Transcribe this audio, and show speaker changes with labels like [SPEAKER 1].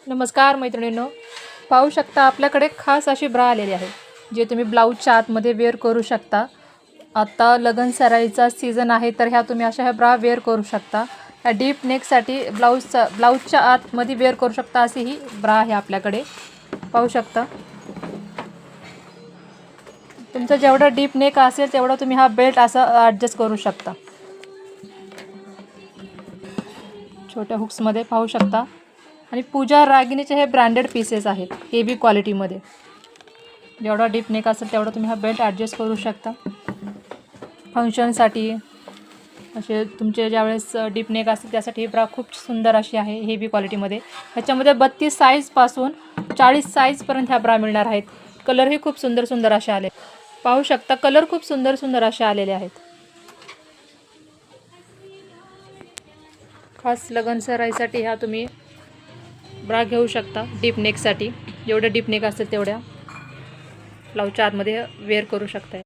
[SPEAKER 1] नमस्कार मैत्रिणींनो, पाहू शकता आपल्याकडे खास अशी ब्रा आलेली आहे जे तुम्ही ब्लाऊजच्या आतमध्ये वेअर करू शकता। आता लगन सराईचा सीझन आहे तर तुम्ही अशा ब्रा वेअर करू शकता। ह्या डीप नेकसाठी ब्लाऊजच्या आतमध्ये वेअर करू शकता अशी ही ब्रा आहे आपल्याकडे। पाहू शकता तुमचं जेवढा डीप नेक असेल तेवढा तुम्ही हा बेल्ट असा ॲडजस्ट करू शकता। छोट्या हुक्समध्ये पाहू शकता आणि पूजा रागिनीचे हे ब्रँडेड पीसेस आहेत हेवी क्वालिटीमध्ये। जेवढा डीप नेक असेल तेवढा तुम्ही हा बेल्ट ॲडजस्ट करू शकता। फंक्शनसाठी असे तुमचे ज्यावेळेस डीप नेक असेल त्यासाठी ही ब्रा खूप सुंदर अशी आहे हेवी क्वालिटीमध्ये। ह्याच्यामध्ये 32 साईजपासून 40 साईजपर्यंत ह्या ब्रा मिळणार आहेत। कलरही खूप सुंदर सुंदर असे आले, पाहू शकता कलर खूप सुंदर सुंदर असे आलेले आहेत। खास लगन सराईसाठी ह्या तुम्ही ब्रा घेऊ शकता। डीप नेकसाठी जेवढं डीप नेक असेल तेवढ्या ब्लाऊजच्या आतमध्ये वेअर करू शकता।